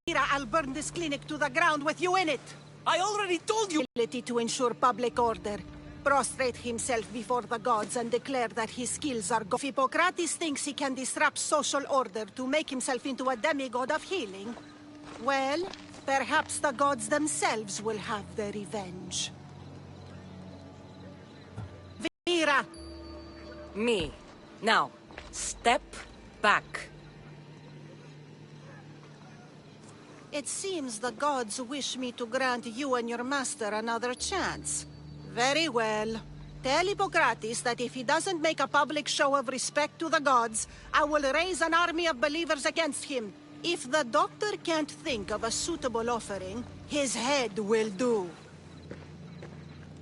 I'll burn this clinic to the ground with you in it! I already told you! Ability to ensure public order. Prostrate himself before the gods and declare that his skills are If Hippocrates thinks he can disrupt social order to make himself into a demigod of healing, well, perhaps the gods themselves will have their revenge. Vera! Me. Now, step back. It seems the gods wish me to grant you and your master another chance. Very well. Tell Hippocrates that if he doesn't make a public show of respect to the gods, I will raise an army of believers against him. If the doctor can't think of a suitable offering, his head will do.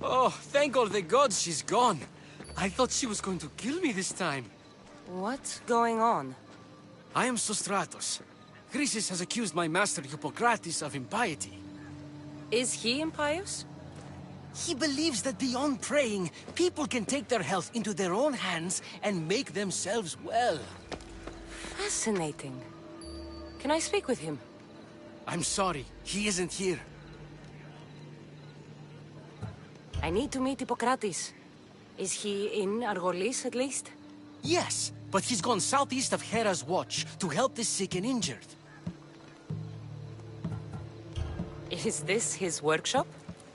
Oh, thank all the gods she's gone. I thought she was going to kill me this time. What's going on? I am Sostratos. Chrysis has accused my master Hippocrates of impiety. Is he impious? He believes that beyond praying, people can take their health into their own hands and make themselves well. Fascinating. Can I speak with him? I'm sorry, he isn't here. I need to meet Hippocrates. Is he in Argolis at least? Yes, but he's gone southeast of Hera's watch to help the sick and injured. Is this his workshop?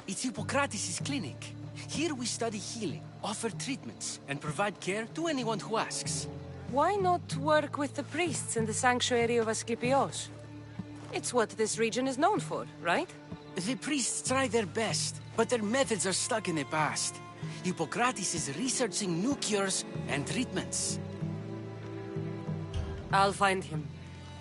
It's Hippocrates' clinic. Here we study healing, offer treatments, and provide care to anyone who asks. Why not work with the priests in the sanctuary of Asclepios? It's what this region is known for, right? The priests try their best, but their methods are stuck in the past. Hippocrates is researching new cures and treatments. I'll find him.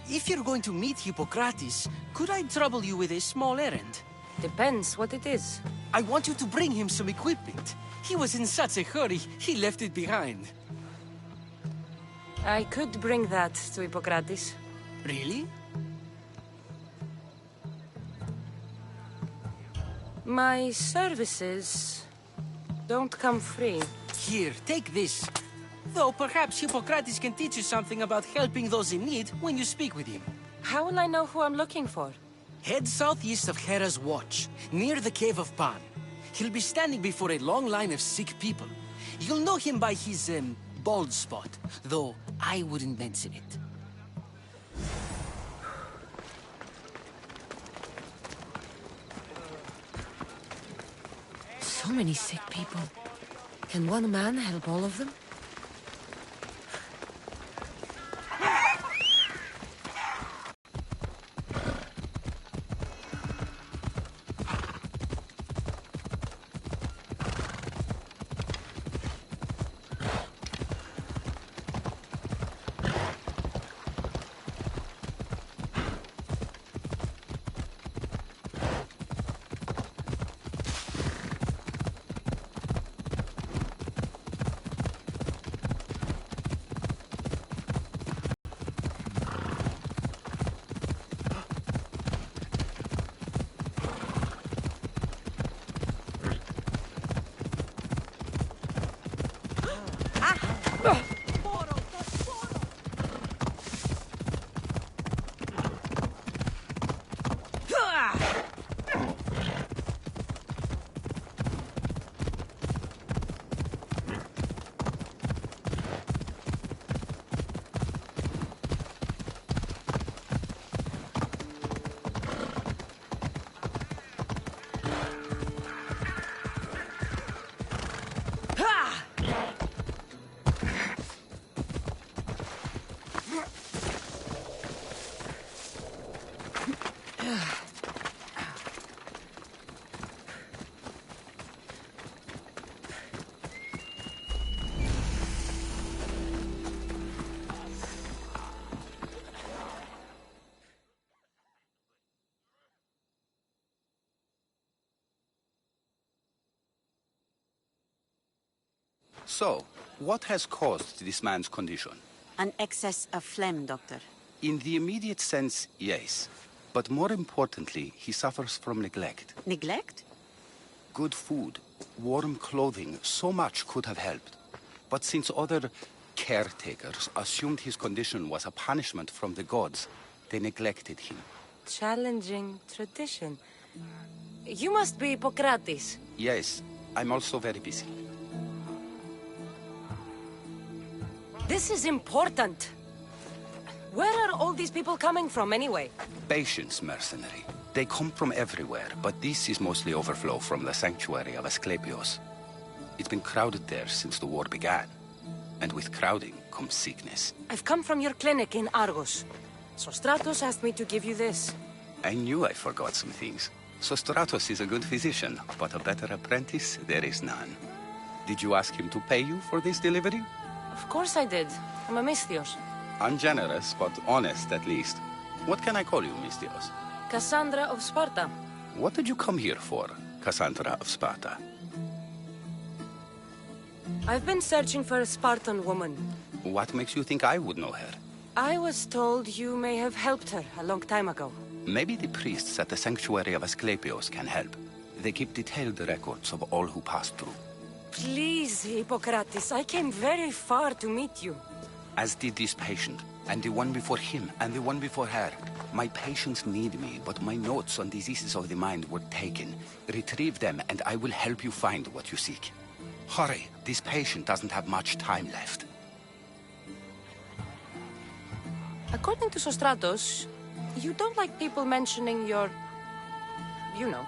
If you're going to meet Hippocrates, could I trouble you with a small errand? Depends what it is. I want you to bring him some equipment. He was in such a hurry, he left it behind. I could bring that to Hippocrates. Really? My services don't come free. Here, take this. Though perhaps Hippocrates can teach you something about helping those in need when you speak with him. How will I know who I'm looking for? Head southeast of Hera's watch, near the Cave of Pan. He'll be standing before a long line of sick people. You'll know him by his, bald spot, though I wouldn't mention it. So many sick people. Can one man help all of them? So, what has caused this man's condition? An excess of phlegm, Doctor. In the immediate sense, yes. But more importantly, he suffers from neglect. Neglect? Good food, warm clothing, so much could have helped. But since other caretakers assumed his condition was a punishment from the gods, they neglected him. challenging tradition. You must be Hippocrates. Yes, I'm also very busy. This is important. Where are all these people coming from, anyway? Patience, mercenary. They come from everywhere, but this is mostly overflow from the sanctuary of Asclepios. It's been crowded there since the war began. And with crowding comes sickness. I've come from your clinic in Argos. Sostratos asked me to give you this. I knew I forgot some things. Sostratos is a good physician, but a better apprentice there is none. Did you ask him to pay you for this delivery? Of course I did. I'm a Misthios. Ungenerous, but honest at least. What can I call you, Misthios? Cassandra of Sparta. What did you come here for, Cassandra of Sparta? I've been searching for a Spartan woman. What makes you think I would know her? I was told you may have helped her a long time ago. Maybe the priests at the sanctuary of Asclepios can help. They keep detailed records of all who passed through. Please, Hippocrates, I came very far to meet you. As did this patient, and the one before him, and the one before her. My patients need me, but my notes on diseases of the mind were taken. Retrieve them, and I will help you find what you seek. Hurry, this patient doesn't have much time left. According to Sostratos, you don't like people mentioning your... you know.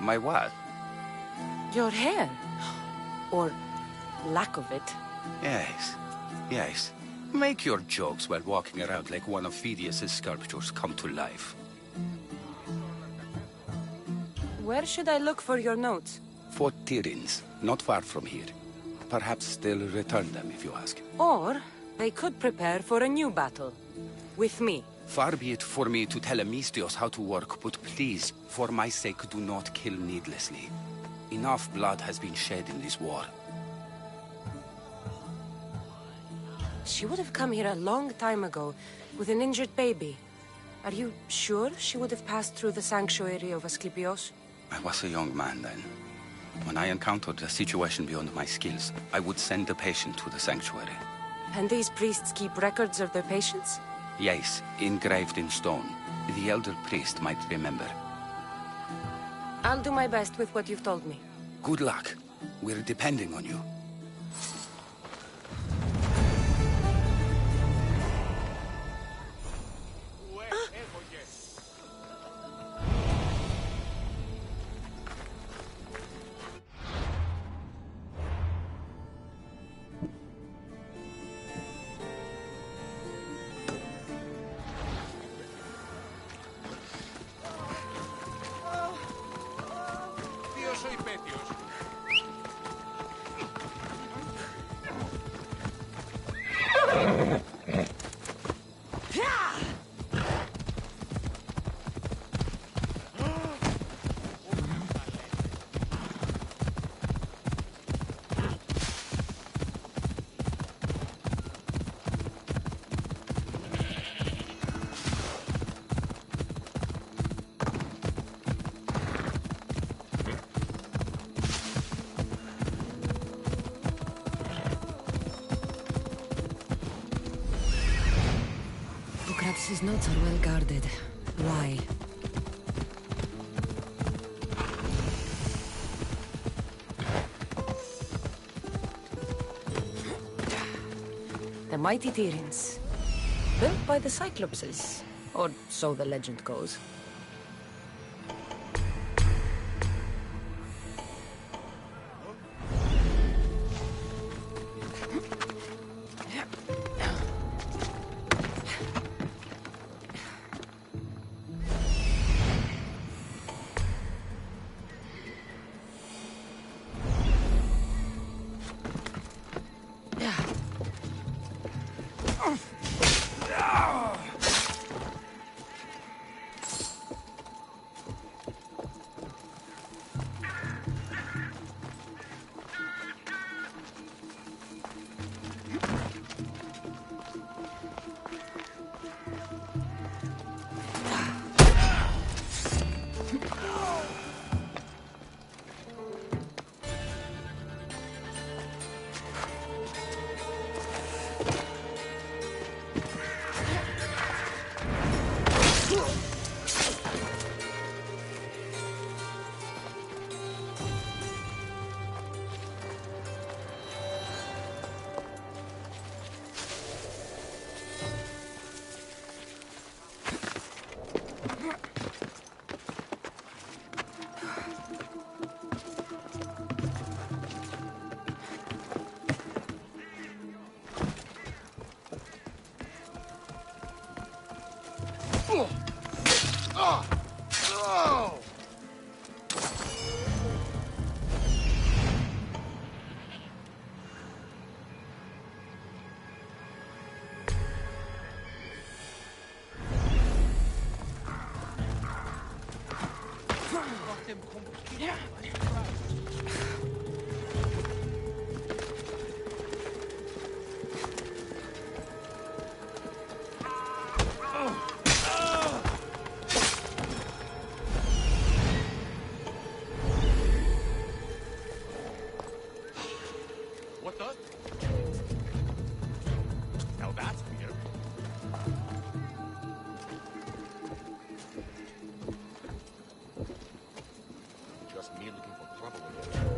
My what? Your hair. Or lack of it. Yes, yes. Make your jokes while walking around like one of Phidias' sculptures come to life. Where should I look for your notes? For Tyrins, not far from here. Perhaps they'll return them if you ask. Or they could prepare for a new battle. With me. Far be it for me to tell a Misthios how to work, but please, for my sake, do not kill needlessly. Enough blood has been shed in this war. She would have come here a long time ago, with an injured baby. Are you sure she would have passed through the sanctuary of Asclepios? I was a young man then. When I encountered a situation beyond my skills, I would send the patient to the sanctuary. And these priests keep records of their patients? Yes, engraved in stone. The elder priest might remember. I'll do my best with what you've told me. Good luck. We're depending on you. His notes are well guarded. Why? The mighty Tyrins. Built by the Cyclopses. Or so the legend goes. What the? Now that's weird. Just me looking for trouble again.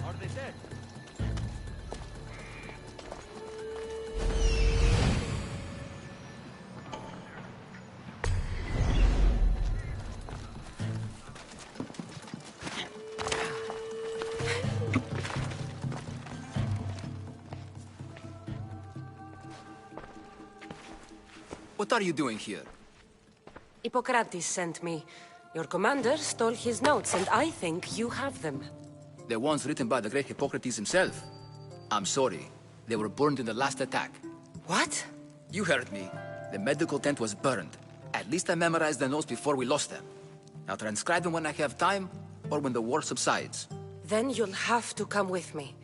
Are they dead? What are you doing here? Hippocrates sent me. Your commander stole his notes, and I think you have them. The ones written by the great Hippocrates himself. I'm sorry. They were burned in the last attack. What? You heard me. The medical tent was burned. At least I memorized the notes before we lost them. I'll transcribe them when I have time, or when the war subsides. Then you'll have to come with me.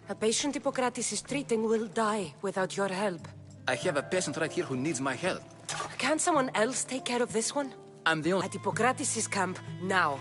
A patient Hippocrates is treating will die without your help. I have a patient right here who needs my help. Can't someone else take care of this one? I'm the only... At Hippocrates' camp, now.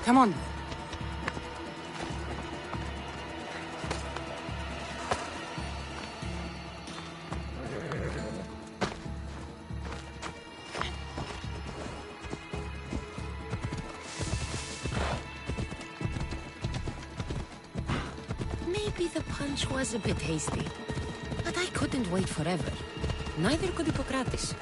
Come on. Maybe the punch was a bit hasty, but I couldn't wait forever. Neither could Hippocrates.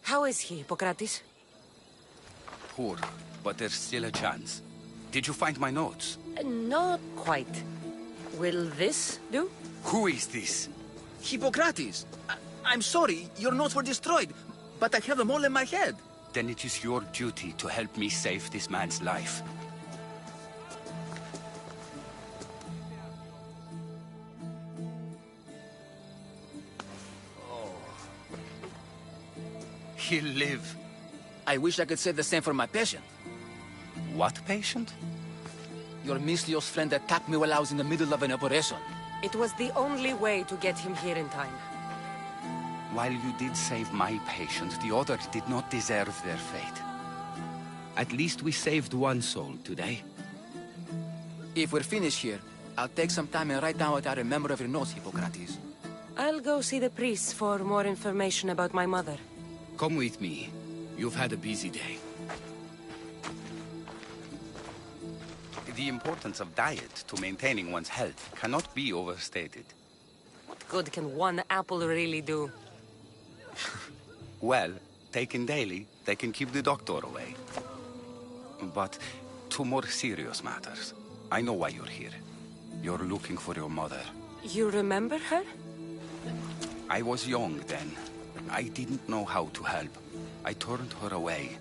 How is he, Hippocrates? Poor, but there's still a chance. Did you find my notes? Not quite. Will this do? Who is this? Hippocrates! I'm sorry, your notes were destroyed, but I have them all in my head. Then it is your duty to help me save this man's life. He'll live. I wish I could say the same for my patient. What patient? Your Mislios friend attacked me while I was in the middle of an operation. It was the only way to get him here in time. While you did save my patient, the other did not deserve their fate. At least we saved one soul today. If we're finished here, I'll take some time and write down what I remember of your notes, Hippocrates. I'll go see the priests for more information about my mother. Come with me. You've had a busy day. The importance of diet to maintaining one's health cannot be overstated. What good can one apple really do? Well, taken daily, they can keep the doctor away. But to more serious matters. I know why you're here. You're looking for your mother. You remember her? I was young then. I didn't know how to help. I turned her away.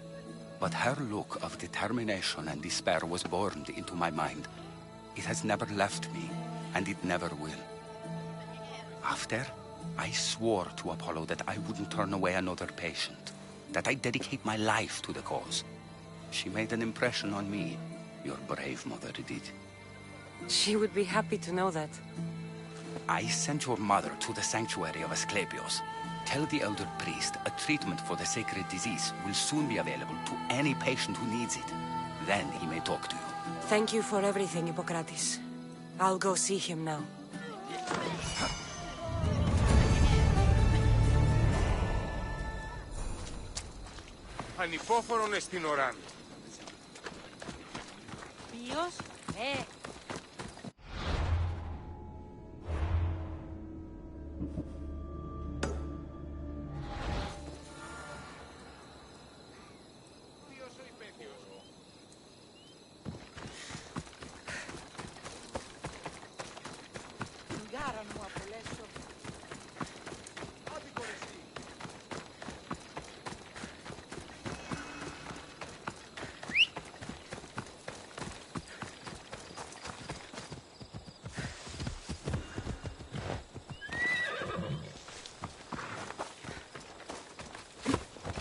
But her look of determination and despair was burned into my mind. It has never left me, and it never will. After, I swore to Apollo that I wouldn't turn away another patient, that I'd dedicate my life to the cause. She made an impression on me. Your brave mother did. She would be happy to know that. I sent your mother to the sanctuary of Asclepios. Tell the elder priest a treatment for the sacred disease will soon be available to any patient who needs it. Then he may talk to you. Thank you for everything, Hippocrates. I'll go see him now. Ανυπόφορον εστιν οράν. Ποιος?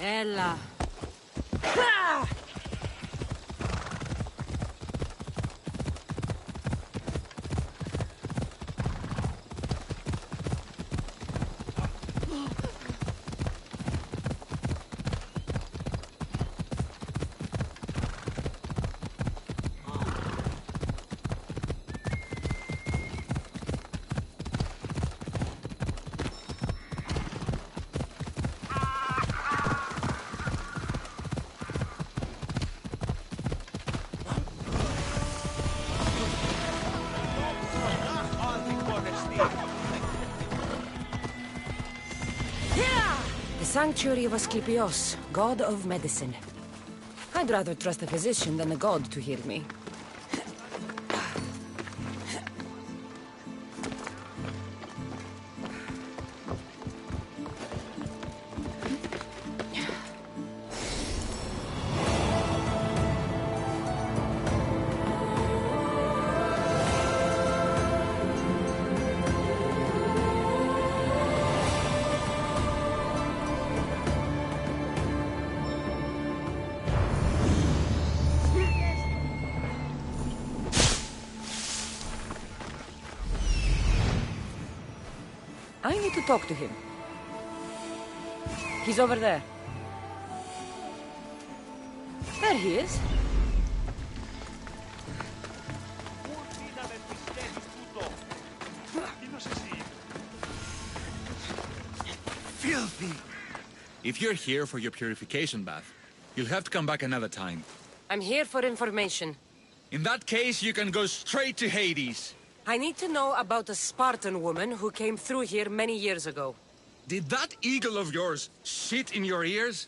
Έλα. Sanctuary of Asclepios, god of medicine. I'd rather trust a physician than a god to heal me. I need to talk to him. He's over there. There he is. Filthy! If you're here for your purification bath, you'll have to come back another time. I'm here for information. In that case, you can go straight to Hades. I need to know about a Spartan woman who came through here many years ago. Did that eagle of yours shit in your ears?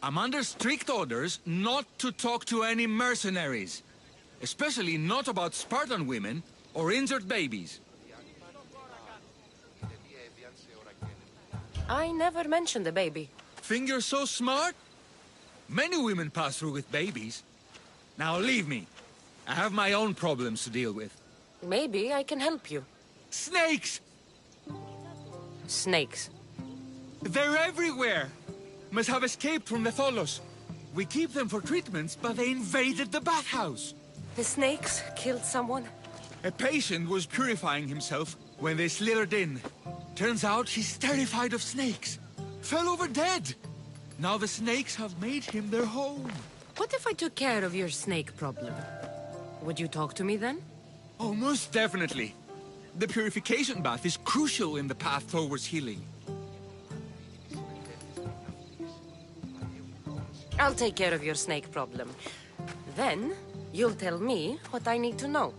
I'm under strict orders not to talk to any mercenaries. Especially not about Spartan women or injured babies. I never mentioned a baby. Think you're so smart? Many women pass through with babies. Now leave me. I have my own problems to deal with. Maybe I can help you. Snakes! Snakes. They're everywhere! Must have escaped from the Tholos. We keep them for treatments, but they invaded the bathhouse. The snakes killed someone? A patient was purifying himself when they slithered in. Turns out he's terrified of snakes. Fell over dead. Now the snakes have made him their home. What if I took care of your snake problem? Would you talk to me then? Oh, most definitely. The purification bath is crucial in the path towards healing. I'll take care of your snake problem. Then, you'll tell me what I need to know.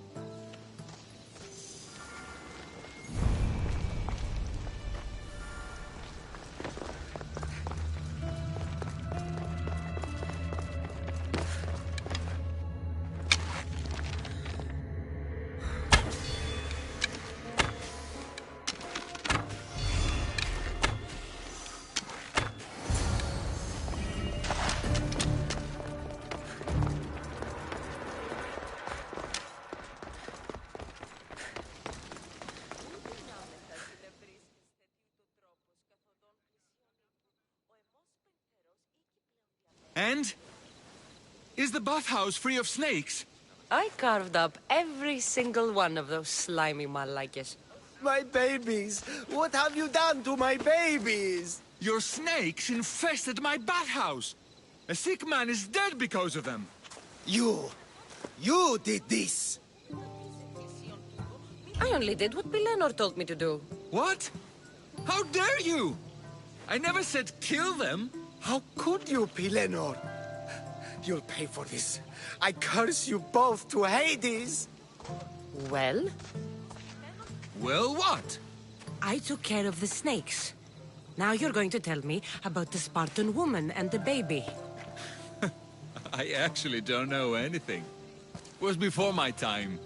And? Is the bathhouse free of snakes? I carved up every single one of those slimy malakes. My babies! What have you done to my babies? Your snakes infested my bathhouse! A sick man is dead because of them! You did this! I only did what Pilenor told me to do. What? How dare you? I never said kill them! How could you, Pilenor? You'll pay for this. I curse you both to Hades! Well? Well, what? I took care of the snakes. Now you're going to tell me about the Spartan woman and the baby. I actually don't know anything. It was before my time.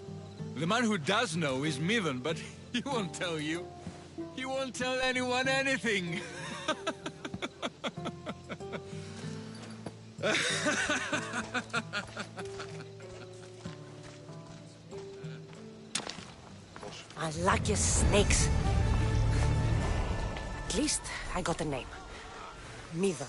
The man who does know is Midon, but he won't tell you. He won't tell anyone anything. I like your snakes. At least I got a name. Midon.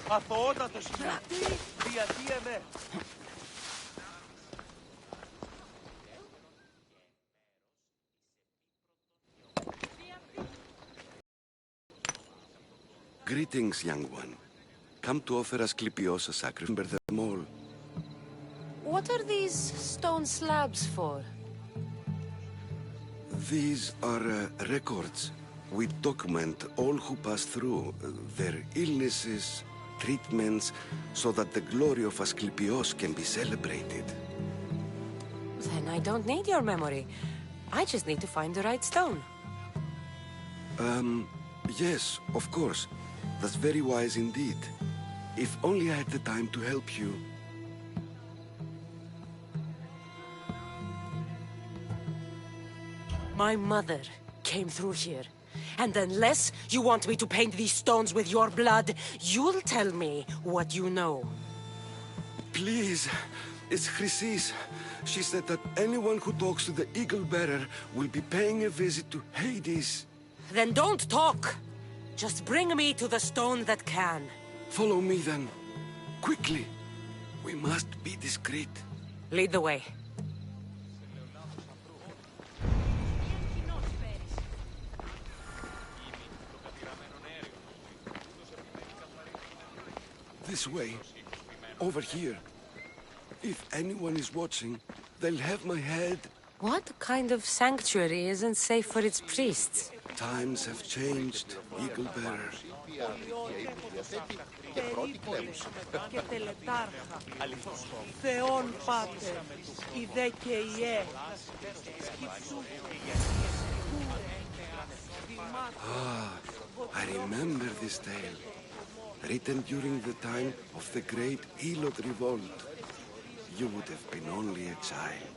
Αθωότατος γιατί εμέ. Greetings, young one. Come to offer Asclepios a sacrifice. Remember them all. What are these stone slabs for? These are records. We document all who pass through, their illnesses, treatments, so that the glory of Asclepios can be celebrated. Then I don't need your memory. I just need to find the right stone. Yes, of course. That's very wise indeed. If only I had the time to help you. My mother came through here. And unless you want me to paint these stones with your blood, you'll tell me what you know. Please, it's Chrysis. She said that anyone who talks to the Eagle Bearer will be paying a visit to Hades. Then don't talk! Just bring me to the stone that can. Follow me then. Quickly. We must be discreet. Lead the way. This way. Over here. If anyone is watching, they'll have my head. What kind of sanctuary isn't safe for its priests? Times have changed, Eagle Bearer. Και τελετάρχα, Θεόν Πάτερ, η δε και η I remember this tale. Written during the time of the Great Elot Revolt. You would have been only a child.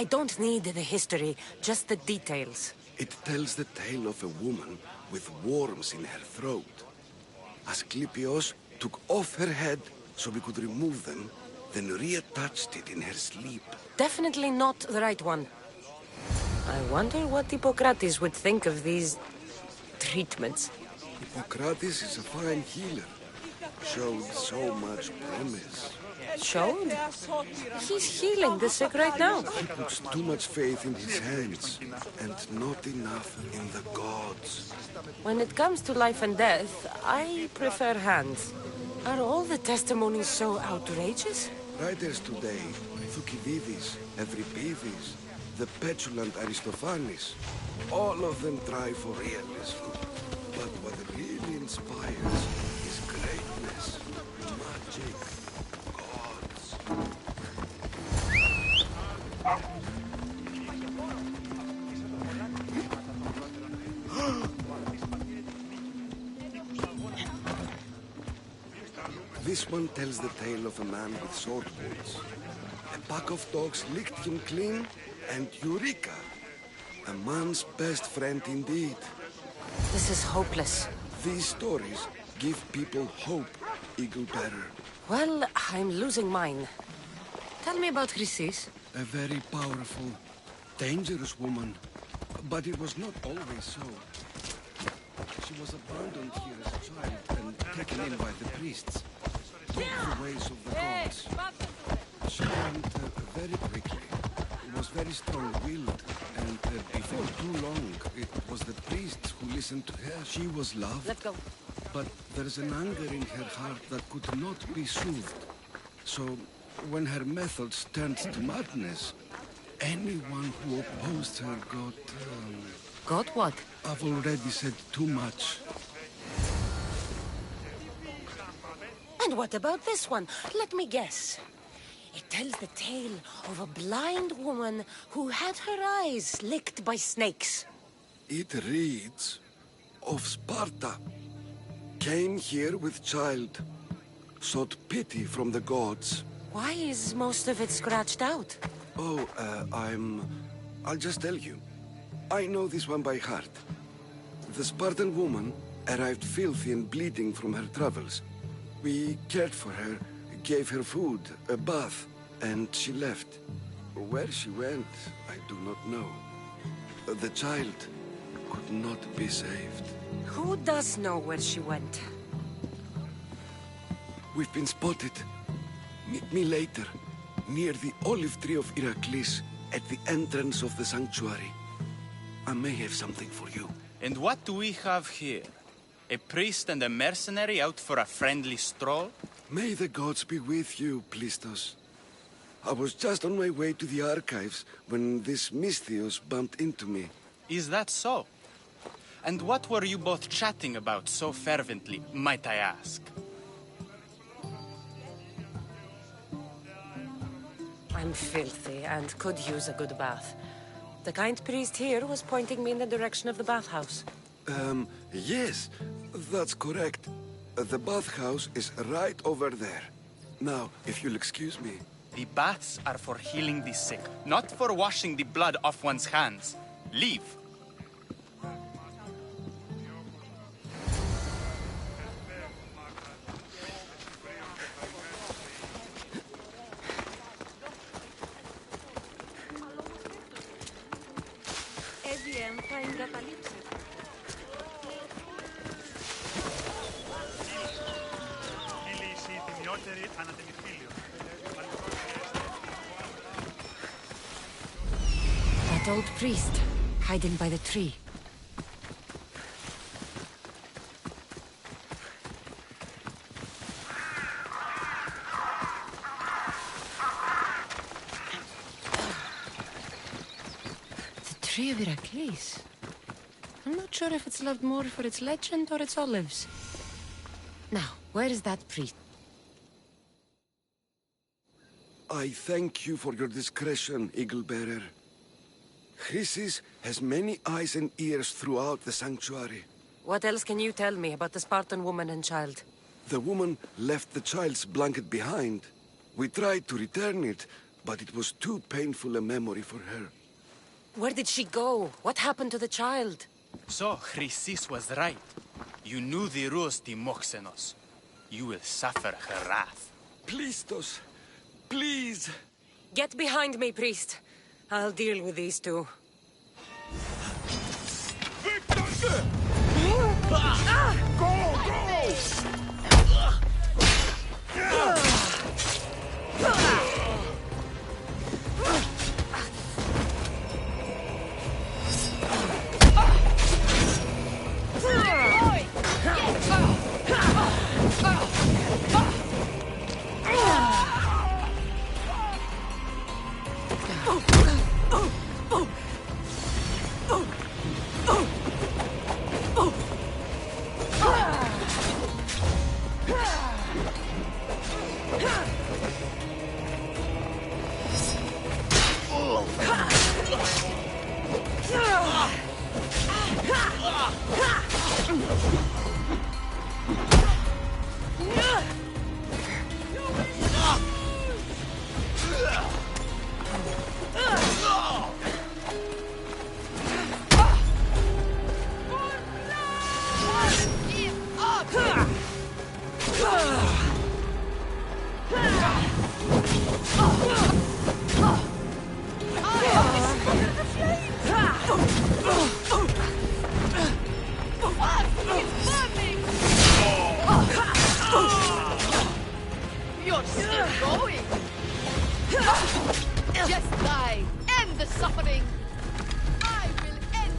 I don't need the history, just the details. It tells the tale of a woman with worms in her throat. Asclepios took off her head so we could remove them, then reattached it in her sleep. Definitely not the right one. I wonder what Hippocrates would think of these treatments. Hippocrates is a fine healer. Showed so much promise. Showed? He's healing the sick right now. He puts too much faith in his hands and not enough in the gods. When it comes to life and death, I prefer hands. Are all the testimonies so outrageous? Writers today, Thucydides, Euripides, the petulant Aristophanes, all of them try for realism. But what really inspires is greatness, magic, gods. This one tells the tale of a man with sword wounds. A pack of dogs licked him clean, and Eureka! A man's best friend indeed. This is hopeless. These stories give people hope, Eagle Bearer. Well, I'm losing mine. Tell me about Chrysis. A very powerful, dangerous woman. But it was not always so. She was abandoned here as a child and taken in by the priests. Took the ways of the gods. She learned very quickly. Was very strong-willed, and before too long, it was the priests who listened to her. She was loved. Let go. But there's an anger in her heart that could not be soothed. So, when her methods turned to madness, anyone who opposed her got... Got what? I've already said too much. And what about this one? Let me guess. It tells the tale of a blind woman who had her eyes licked by snakes. It reads of Sparta. Came here with child. Sought pity from the gods. Why is most of it scratched out? Oh, I'll just tell you. I know this one by heart. The Spartan woman arrived filthy and bleeding from her travels. We cared for her, gave her food, a bath, and she left. Where she went, I do not know. The child could not be saved. Who does know where she went? We've been spotted. Meet me later, near the olive tree of Heracles, at the entrance of the sanctuary. I may have something for you. And what do we have here? A priest and a mercenary out for a friendly stroll? May the gods be with you, Plistos. I was just on my way to the archives when this Misthios bumped into me. Is that so? And what were you both chatting about so fervently, might I ask? I'm filthy and could use a good bath. The kind priest here was pointing me in the direction of the bathhouse. Yes, that's correct. The bathhouse is right over there. Now, if you'll excuse me. The baths are for healing the sick, not for washing the blood off one's hands. Leave. That old priest, hiding by the tree. The tree of Heracles. I'm not sure if it's loved more for its legend or its olives. Now, where is that priest? I thank you for your discretion, Eagle Bearer. Chrysis has many eyes and ears throughout the sanctuary. What else can you tell me about the Spartan woman and child? The woman left the child's blanket behind. We tried to return it, but it was too painful a memory for her. Where did she go? What happened to the child? So, Chrysis was right. You knew the rules, Timoxenos. You will suffer her wrath. Plistos, please. Get behind me, priest. I'll deal with these two. You're still going. Just die. End the suffering. I will end.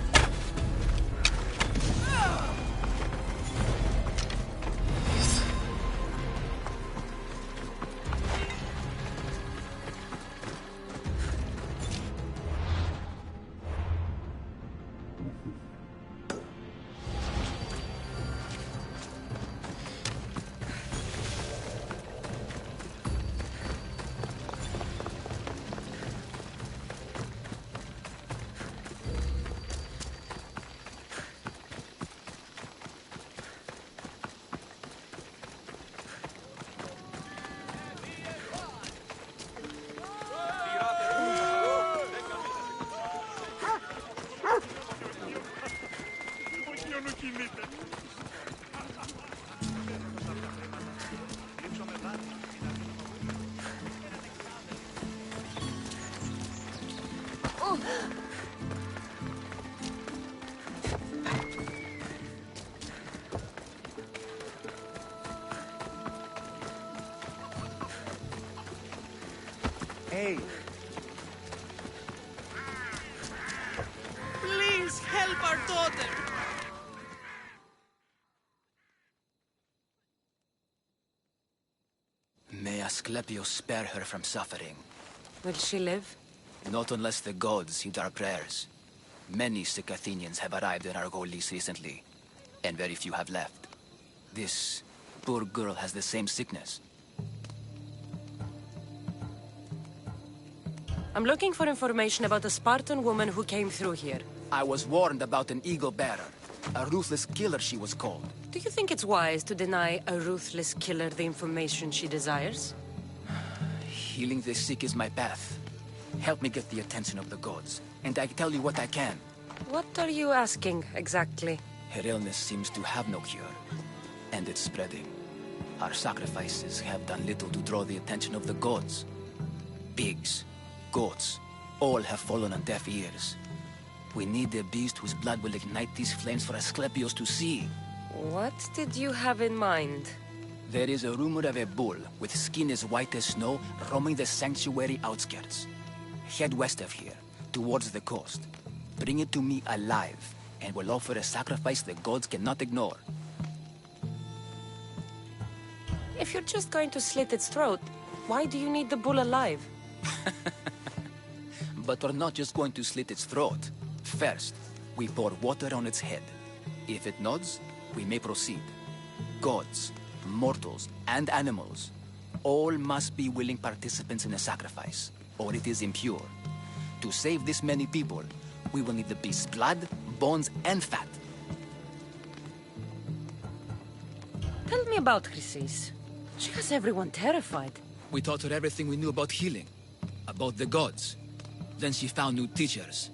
Hey. Please help our daughter. May Asclepius spare her from suffering. Will she live? Not unless the gods heed our prayers. Many sick Athenians have arrived in Argolis recently, and very few have left. This poor girl has the same sickness. I'm looking for information about a Spartan woman who came through here. I was warned about an eagle bearer. A ruthless killer, she was called. Do you think it's wise to deny a ruthless killer the information she desires? Healing the sick is my path. Help me get the attention of the gods, and I tell you what I can. What are you asking, exactly? Her illness seems to have no cure, and it's spreading. Our sacrifices have done little to draw the attention of the gods. Pigs, goats, all have fallen on deaf ears. We need a beast whose blood will ignite these flames for Asclepius to see. What did you have in mind? There is a rumor of a bull with skin as white as snow roaming the sanctuary outskirts. Head west of here, towards the coast. Bring it to me alive, and we'll offer a sacrifice the gods cannot ignore. If you're just going to slit its throat, why do you need the bull alive? But we're not just going to slit its throat. First, we pour water on its head. If it nods, we may proceed. Gods, mortals, and animals, all must be willing participants in a sacrifice, or it is impure. To save this many people, we will need the beast's blood, bones, and fat. Tell me about Chrysis. She has everyone terrified. We taught her everything we knew about healing, about the gods. Then she found new teachers,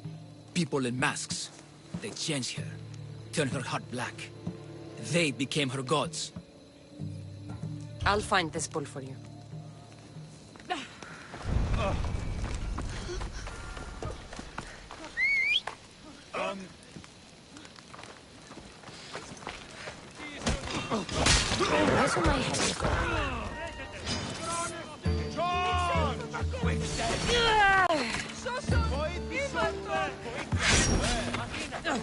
people in masks. They changed her, turned her heart black. They became her gods. I'll find this bull for you. to my head go.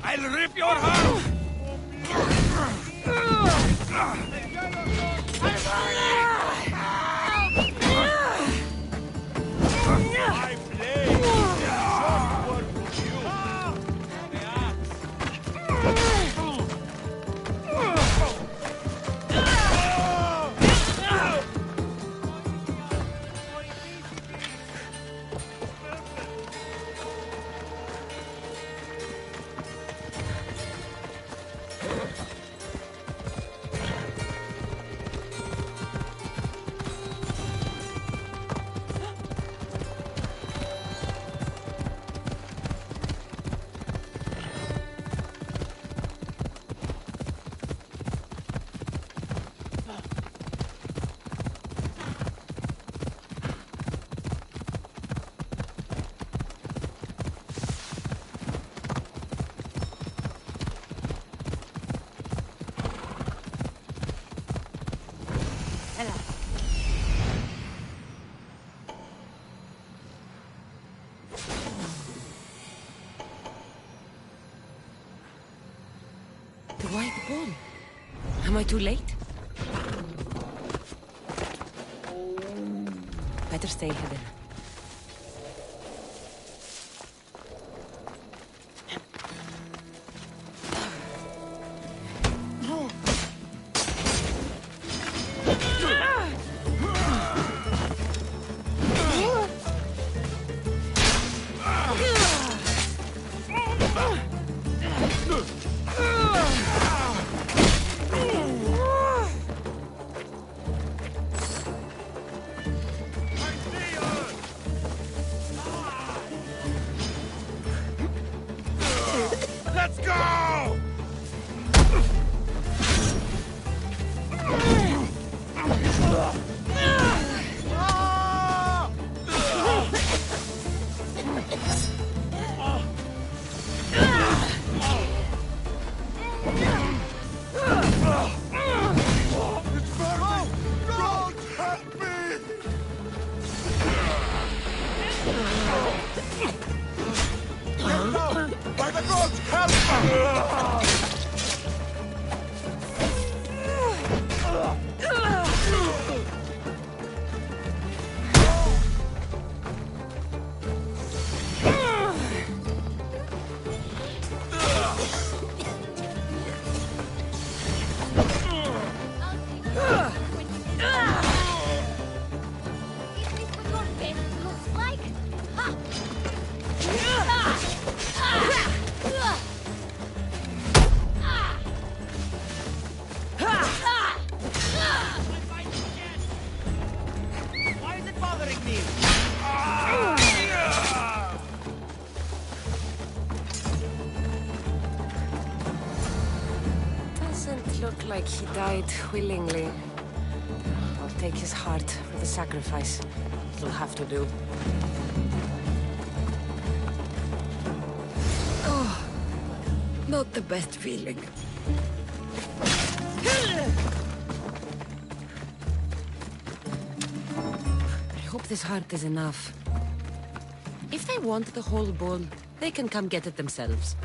I'll rip your heart! The white bull. Am I too late? Better stay hidden. Let's go! By the gods, help us! Doesn't look like he died willingly. I'll take his heart for the sacrifice. It'll have to do. Oh, not the best feeling. I hope this heart is enough. If they want the whole bull, they can come get it themselves.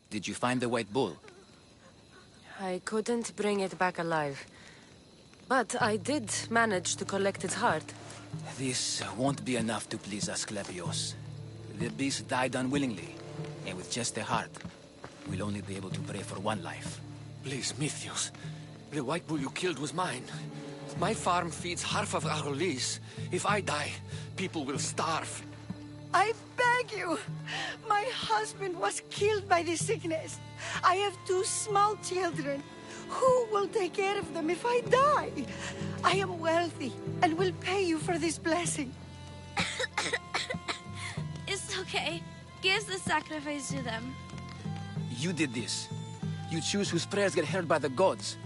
Did you find the white bull? I couldn't bring it back alive. But I did manage to collect its heart. This won't be enough to please Asclepios. The beast died unwillingly, and with just a heart, we'll only be able to pray for one life. Please, Mythios. The white bull you killed was mine. My farm feeds half of Arolis. If I die, people will starve. I beg you! My husband was killed by the sickness. I have 2 small children. Who will take care of them if I die? I am wealthy and will pay you for this blessing. It's okay. Give the sacrifice to them. You did this. You choose whose prayers get heard by the gods.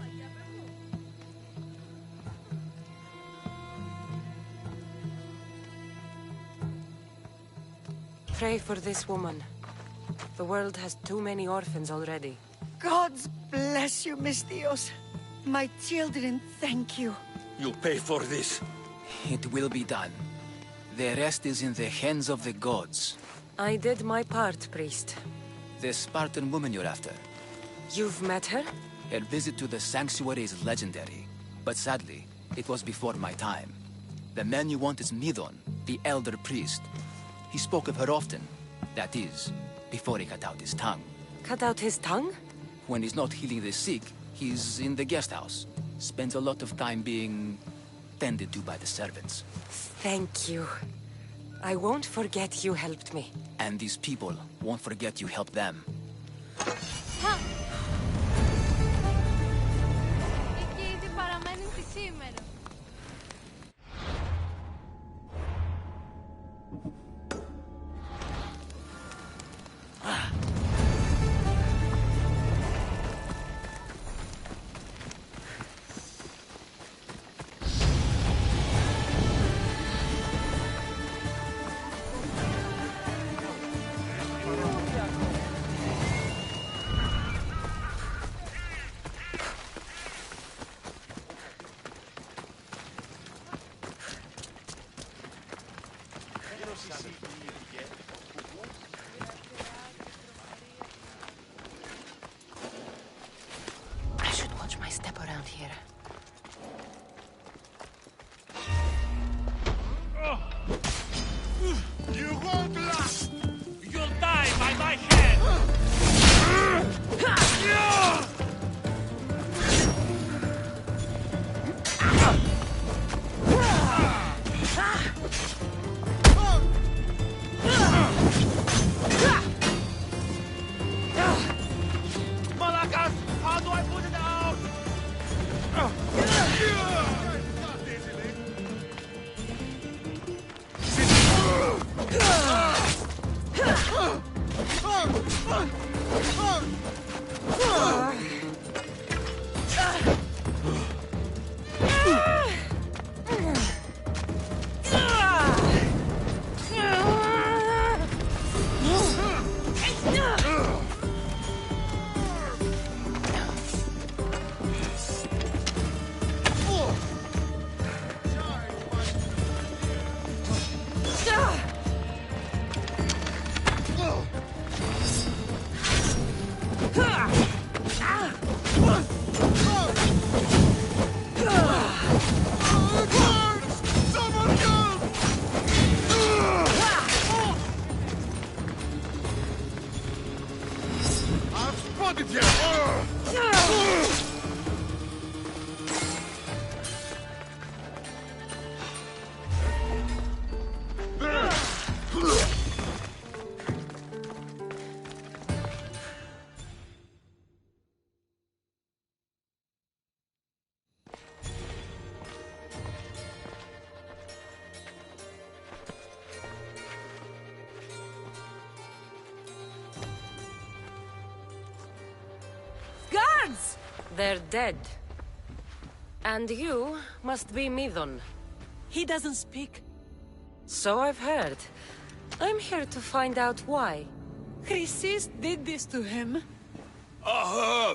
Pray for this woman. The world has too many orphans already. Gods bless you, Mystios. My children thank you. You'll pay for this. It will be done. The rest is in the hands of the gods. I did my part, priest. The Spartan woman you're after. You've met her? Her visit to the sanctuary is legendary. But sadly, it was before my time. The man you want is Midon, the elder priest. He spoke of her often. That is, before he cut out his tongue. Cut out his tongue? When he's not healing the sick, he's in the guest house. Spends a lot of time being tended to by the servants. Thank you. I won't forget you helped me. And these people won't forget you helped them. Εκεί τι παραμένει τη σήμερα. I should watch my step around here. You won't last! You'll die by my hand! Malakas, how do I put it out? They're dead. And you must be Midon. He doesn't speak. So I've heard. I'm here to find out why. Chrysis did this to him. I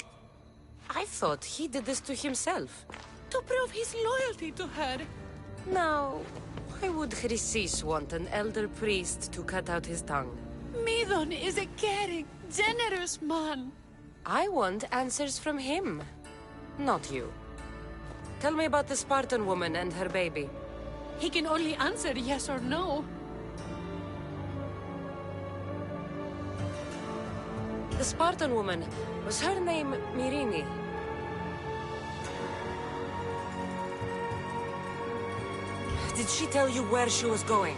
thought he did this to himself. To prove his loyalty to her. Now, why would Chrysis want an elder priest to cut out his tongue? Midon is a caring, generous man. I want answers from him, not you. Tell me about the Spartan woman and her baby. He can only answer yes or no. The Spartan woman, was her name Mirini? Did she tell you where she was going?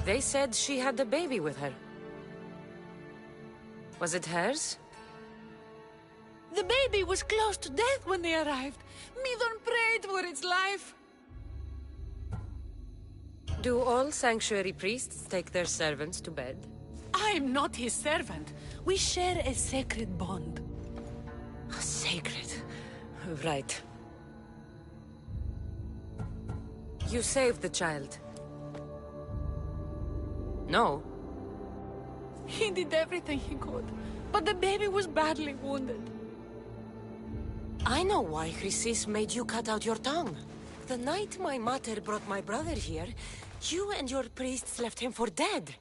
They said she had a baby with her. Was it hers? The baby was close to death when they arrived. Midon prayed for its life. Do all sanctuary priests take their servants to bed? I'm not his servant. We share a sacred bond. Sacred. Right. You saved the child. No. He did everything he could, but the baby was badly wounded. I know why Chrysis made you cut out your tongue. The night my mater brought my brother here, you and your priests left him for dead.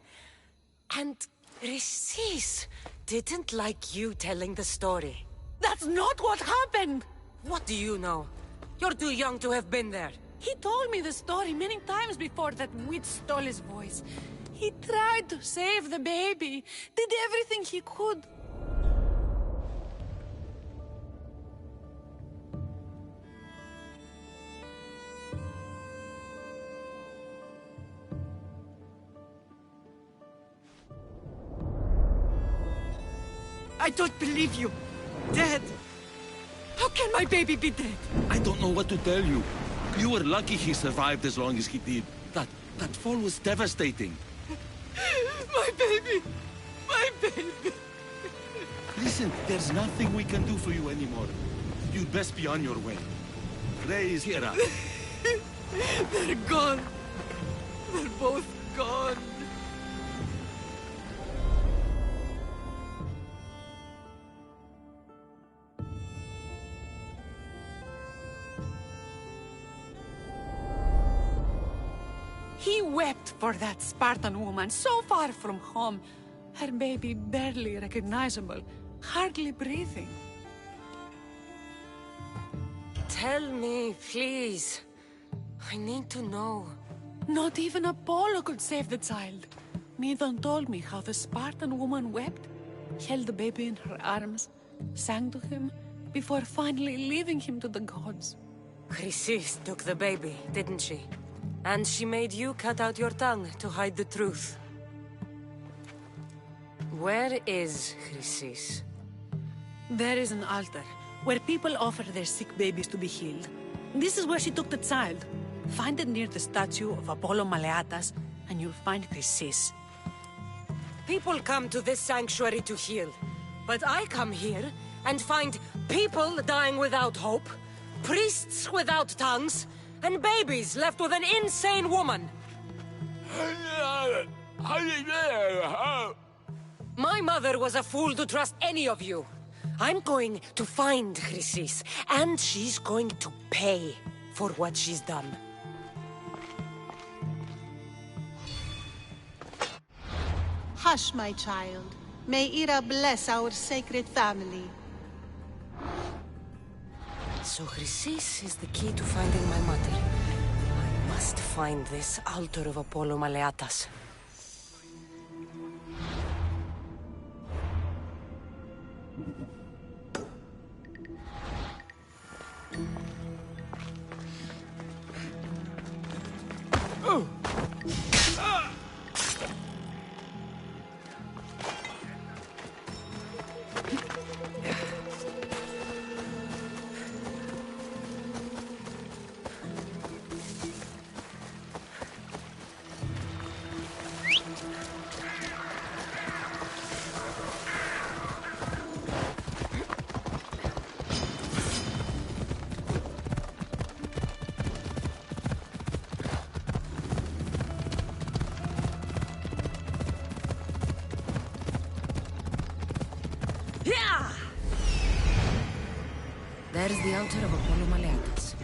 And Chrysis didn't like you telling the story. That's not what happened! What do you know? You're too young to have been there. He told me the story many times before that witch stole his voice. He tried to save the baby, did everything he could. I don't believe you. Dead. How can my baby be dead? I don't know what to tell you. You were lucky he survived as long as he did. That fall was devastating. My baby! My baby! Listen, there's nothing we can do for you anymore. You'd best be on your way. Praise Hera. They're gone. They're both gone. He wept for that Spartan woman so far from home. Her baby barely recognizable, hardly breathing. Tell me, please. I need to know. Not even Apollo could save the child. Midon told me how the Spartan woman wept, held the baby in her arms, sang to him, before finally leaving him to the gods. Chrysis took the baby, didn't she? And she made you cut out your tongue to hide the truth. Where is Chrysis? There is an altar, where people offer their sick babies to be healed. This is where she took the child. Find it near the statue of Apollo Maleatas, and you'll find Chrysis. People come to this sanctuary to heal. But I come here and find people dying without hope, priests without tongues, and babies left with an insane woman. My mother was a fool to trust any of you. I'm going to find Chrysis, and she's going to pay for what she's done. Hush, my child. May Ira bless our sacred family. So Chrysis is the key to finding my mother. I must find this altar of Apollo Maleatas. Oh! There's the altar of Apollo Maleatas.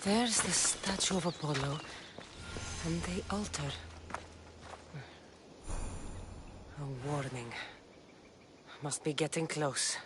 There's the statue of Apollo, and the altar. A warning. Must be getting close.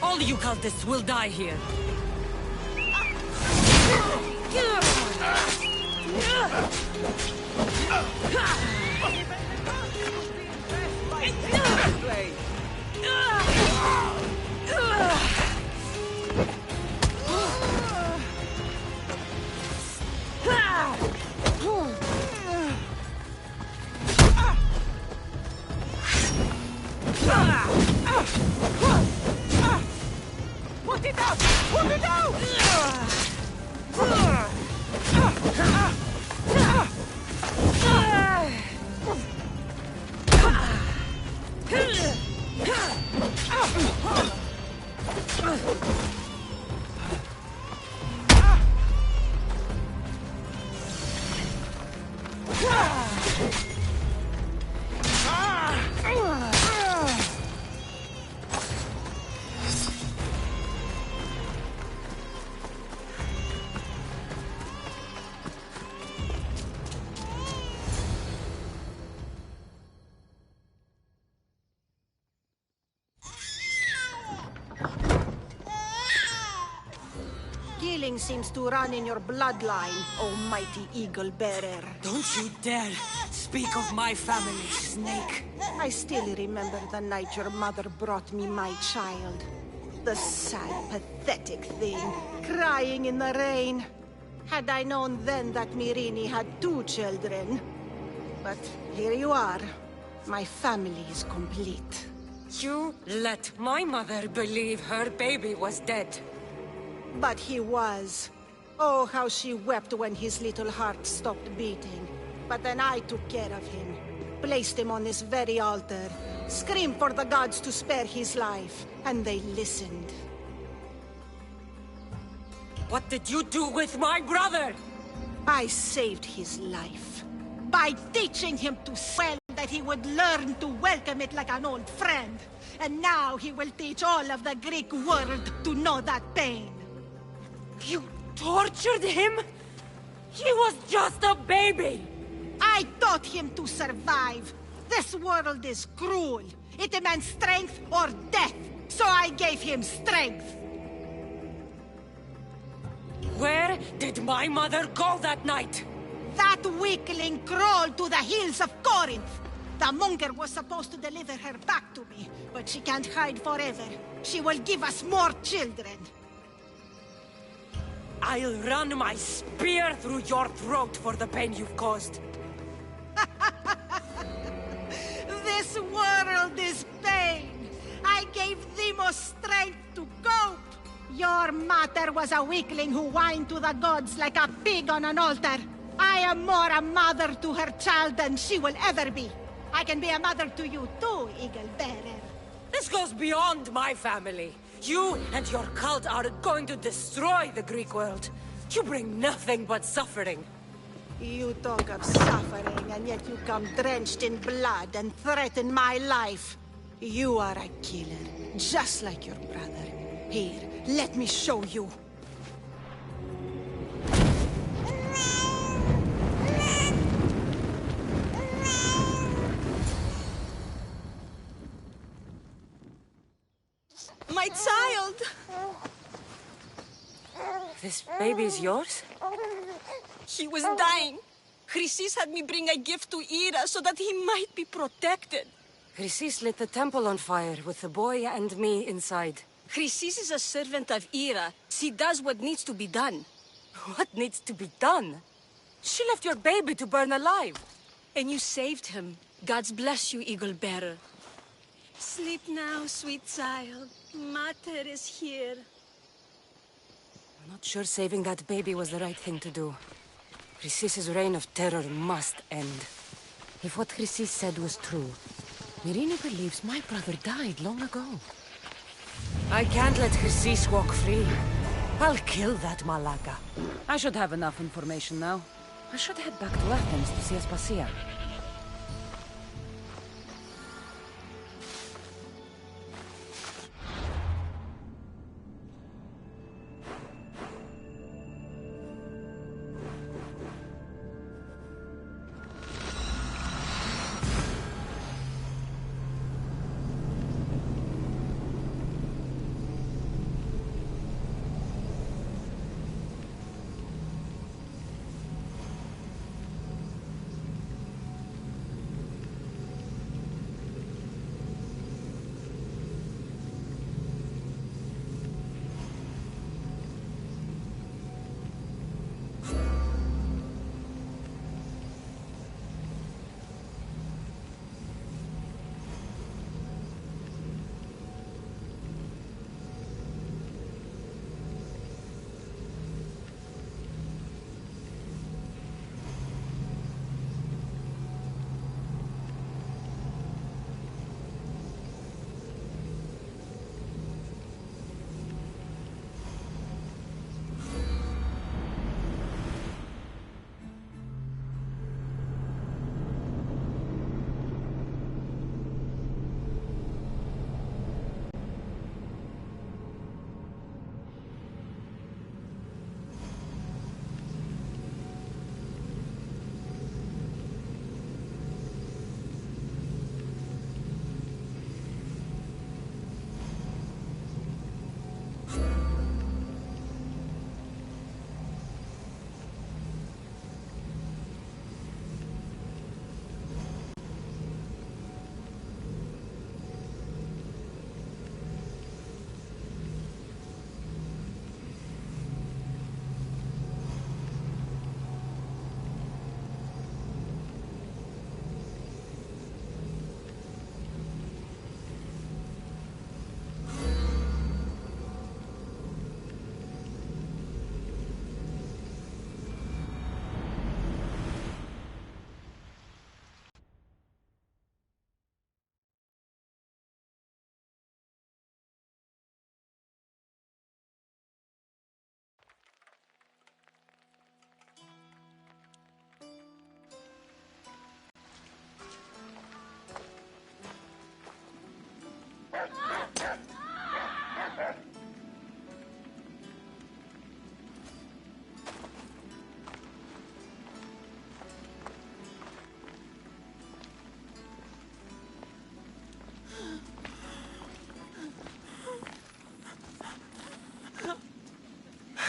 All you cultists will die here. Put it out! Put it out! Killing seems to run in your bloodline, almighty eagle-bearer. Don't you dare speak of my family, Snake. I still remember the night your mother brought me my child. The sad, pathetic thing, crying in the rain. Had I known then that Mirini had 2 children. But here you are. My family is complete. You let my mother believe her baby was dead. But he was. Oh, how she wept when his little heart stopped beating. But then I took care of him. Placed him on this very altar. Screamed for the gods to spare his life. And they listened. What did you do with my brother? I saved his life. By teaching him to swear that he would learn to welcome it like an old friend. And now he will teach all of the Greek world to know that pain. You tortured him? He was just a baby! I taught him to survive. This world is cruel. It demands strength or death. So I gave him strength. Where did my mother go that night? That weakling crawled to the hills of Corinth. The monger was supposed to deliver her back to me, but she can't hide forever. She will give us more children. I'll run my spear through your throat for the pain you've caused. This world is pain. I gave Demos strength to cope. Your mother was a weakling who whined to the gods like a pig on an altar. I am more a mother to her child than she will ever be. I can be a mother to you too, Eagle Bearer. This goes beyond my family. You and your cult are going to destroy the Greek world. You bring nothing but suffering. You talk of suffering, and yet you come drenched in blood and threaten my life. You are a killer, just like your brother. Here, let me show you. My child! This baby is yours? He was dying. Chrysis had me bring a gift to Ira so that he might be protected. Chrysis lit the temple on fire with the boy and me inside. Chrysis is a servant of Ira. She does what needs to be done. What needs to be done? She left your baby to burn alive. And you saved him. God's bless you, Eagle Bearer. Sleep now, sweet child. Mater is here. I'm not sure saving that baby was the right thing to do. Chrysis' reign of terror must end. If what Chrysis said was true, Myrine believes my brother died long ago. I can't let Chrysis walk free. I'll kill that Malaka. I should have enough information now. I should head back to Athens to see Aspasia.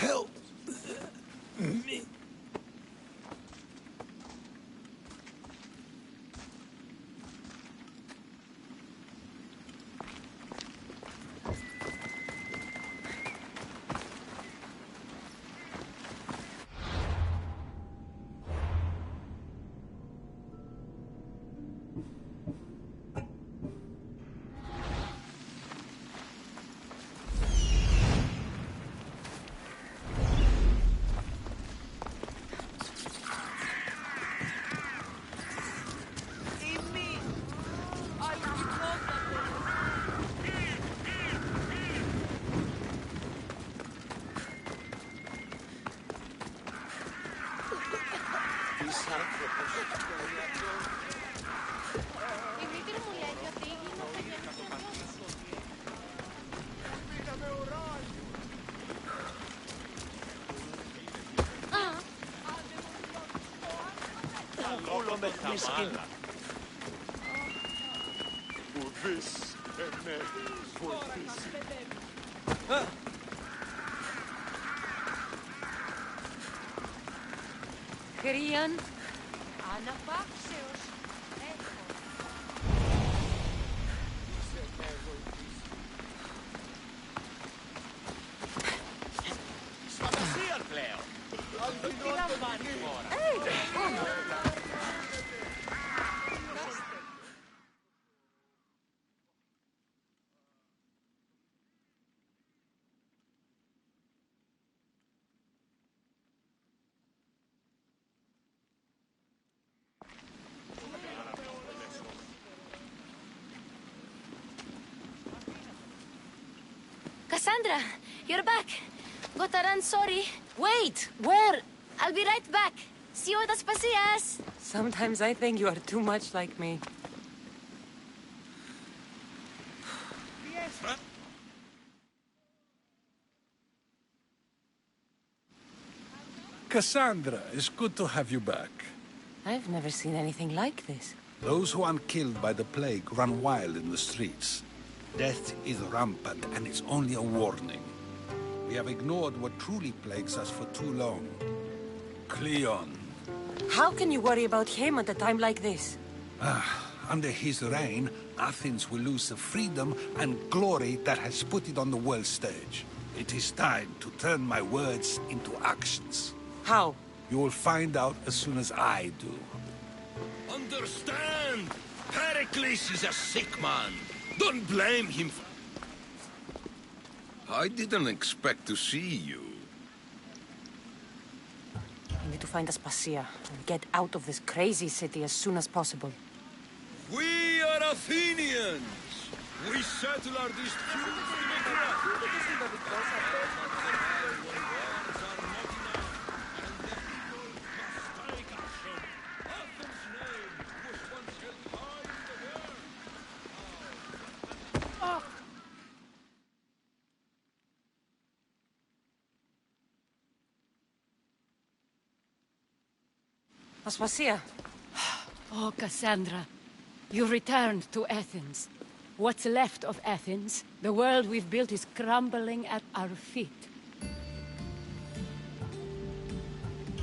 Help me. Η μήτρη μου λέγει ότι η γη είναι οφθαγενής και αμοιώσιμη. Λόγω με χαμάλα. Ουδής εμέ βοηθήσει. Κρύαν. Αναπαύσεως. Έχω. Φαντασία πλέον. Τι λαμβάνει η χώρα. Cassandra, you're back. Gotta run, sorry. Wait! Where? I'll be right back. See you at the Spacias. Sometimes I think you are too much like me. Cassandra, it's good to have you back. I've never seen anything like this. Those who aren't killed by the plague run wild in the streets. Death is rampant, and it's only a warning. We have ignored what truly plagues us for too long. Cleon. How can you worry about him at a time like this? Under his reign, Athens will lose the freedom and glory that has put it on the world stage. It is time to turn my words into actions. How? You will find out as soon as I do. Understand! Pericles is a sick man. Don't blame him for... I didn't expect to see you. I need to find a Spacia and get out of this crazy city as soon as possible. We are Athenians! We settle our disputes Aspasia. Oh, Cassandra. You returned to Athens. What's left of Athens, the world we've built is crumbling at our feet.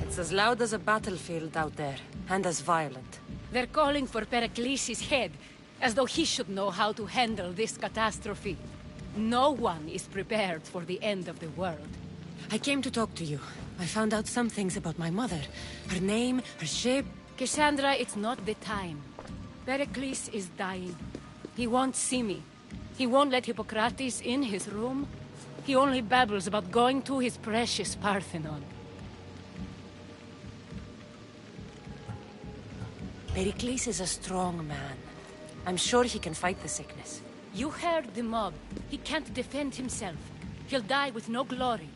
It's as loud as a battlefield out there, and as violent. They're calling for Pericles' head, as though he should know how to handle this catastrophe. No one is prepared for the end of the world. I came to talk to you. I found out some things about my mother. Her name, her shape... Cassandra, it's not the time. Pericles is dying. He won't see me. He won't let Hippocrates in his room. He only babbles about going to his precious Parthenon. Pericles is a strong man. I'm sure he can fight the sickness. You heard the mob. He can't defend himself. He'll die with no glory.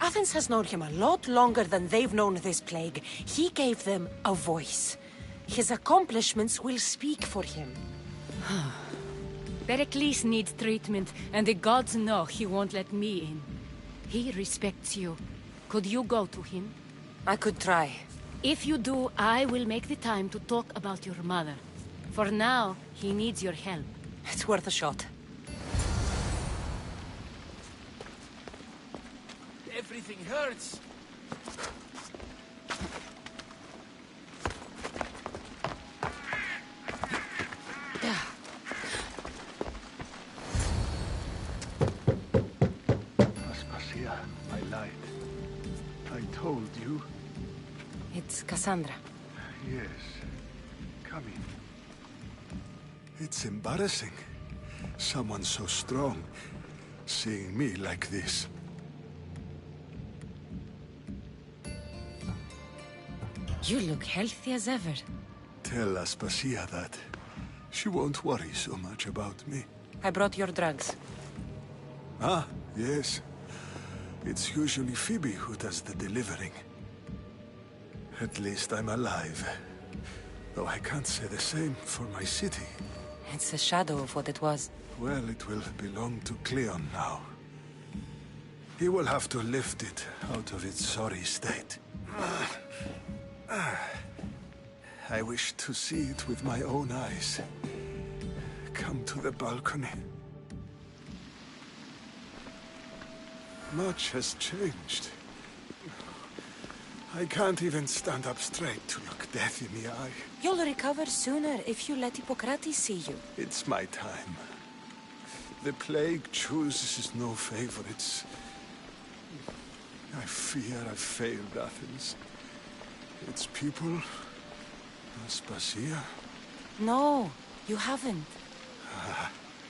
Athens has known him a lot longer than they've known this plague. He gave them a voice. His accomplishments will speak for him. Pericles needs treatment, and the gods know he won't let me in. He respects you. Could you go to him? I could try. If you do, I will make the time to talk about your mother. For now, he needs your help. It's worth a shot. Everything hurts. Aspasia, I lied. I told you. It's Cassandra. Yes. Come in. It's embarrassing. Someone so strong, seeing me like this. You look healthy as ever. Tell Aspasia that. She won't worry so much about me. I brought your drugs. Ah, yes. It's usually Febe who does the delivering. At least I'm alive. Though I can't say the same for my city. It's a shadow of what it was. Well, it will belong to Cleon now. He will have to lift it out of its sorry state. I wish to see it with my own eyes. Come to the balcony. Much has changed. I can't even stand up straight to look death in the eye. You'll recover sooner if you let Hippocrates see you. It's my time. The plague chooses no favorites. I fear I've failed Athens. Its people... Aspasia? No, you haven't.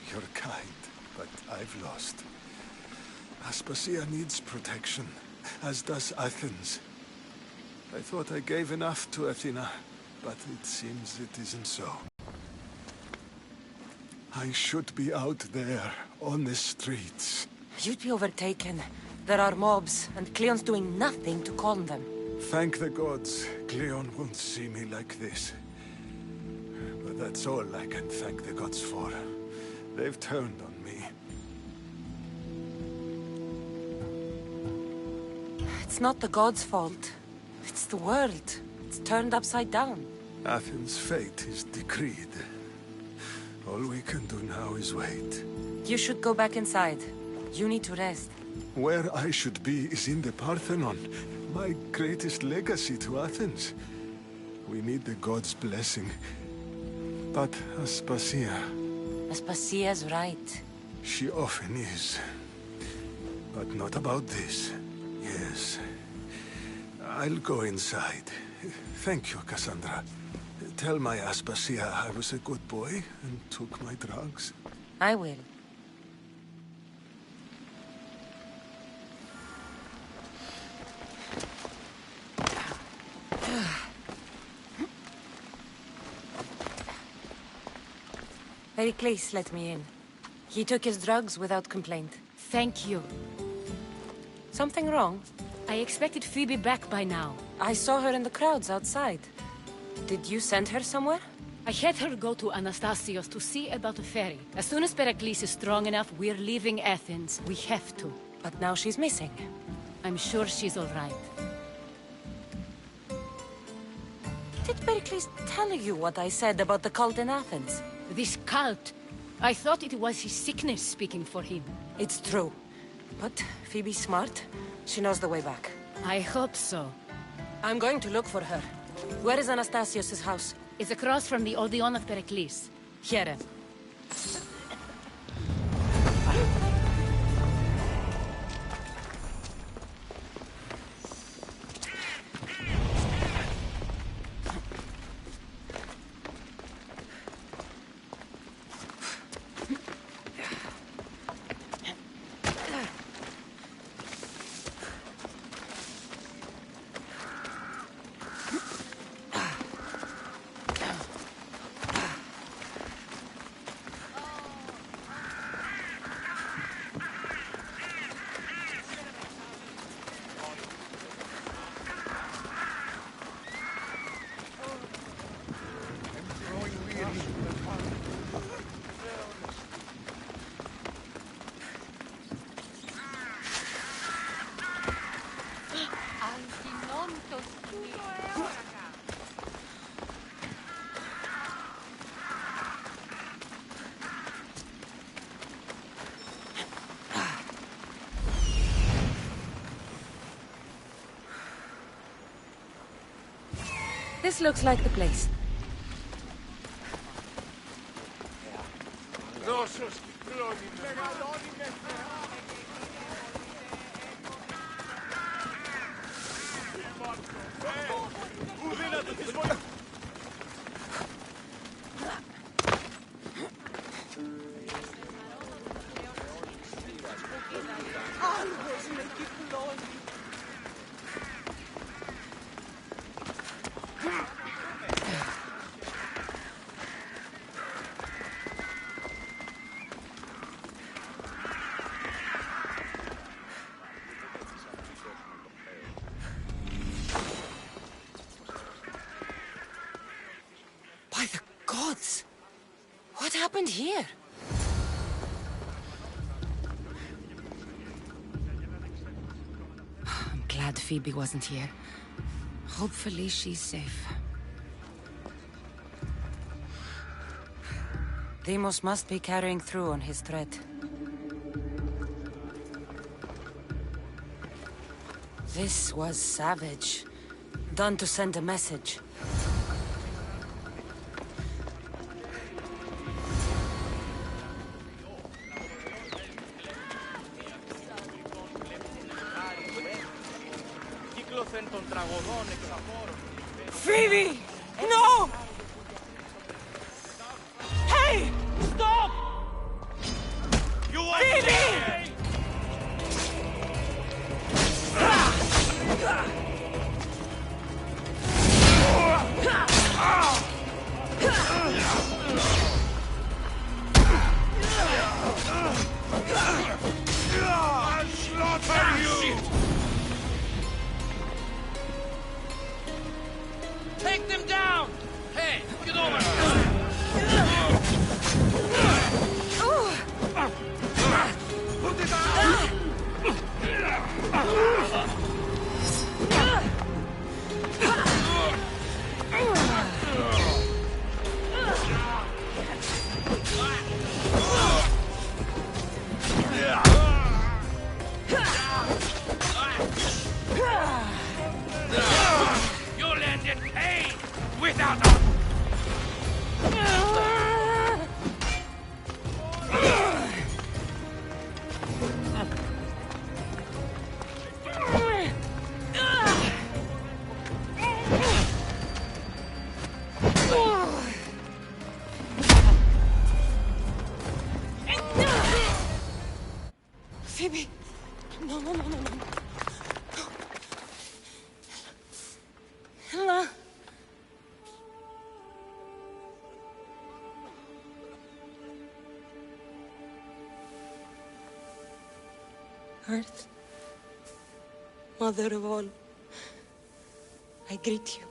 You're kind, but I've lost. Aspasia needs protection, as does Athens. I thought I gave enough to Athena, but it seems it isn't so. I should be out there, on the streets, You'd be overtaken. There are mobs, and Cleon's doing nothing to calm them. Thank the gods, Cleon won't see me like this. But that's all I can thank the gods for. They've turned on me. It's not the gods' fault. It's the world. It's turned upside down. Athens' fate is decreed. All we can do now is wait. You should go back inside. You need to rest. Where I should be is in the Parthenon, my greatest legacy to Athens. We need the gods' blessing. But Aspasia... Aspasia's right. She often is. But not about this. Yes. I'll go inside. Thank you, Cassandra. Tell my Aspasia I was a good boy and took my drugs. I will. Pericles let me in. He took his drugs without complaint. Thank you. Something wrong? I expected Febe back by now. I saw her in the crowds outside. Did you send her somewhere? I had her go to Anastasios to see about the ferry. As soon as Pericles is strong enough, we're leaving Athens. We have to. But now she's missing. I'm sure she's all right. Did Pericles tell you what I said about the cult in Athens? This cult? I thought it was his sickness speaking for him. It's true. But Phoebe's smart. She knows the way back. I hope so. I'm going to look for her. Where is Anastasios' house? It's across from the Odeon of Pericles. Here. This looks like the place. By the gods! What happened here? I'm glad Phoebe wasn't here. Hopefully she's safe. Deimos must be carrying through on his threat. This was savage. Done to send a message. Phoebe! No! Hey! Stop! You Phoebe! Earth, Mother of all, I greet you.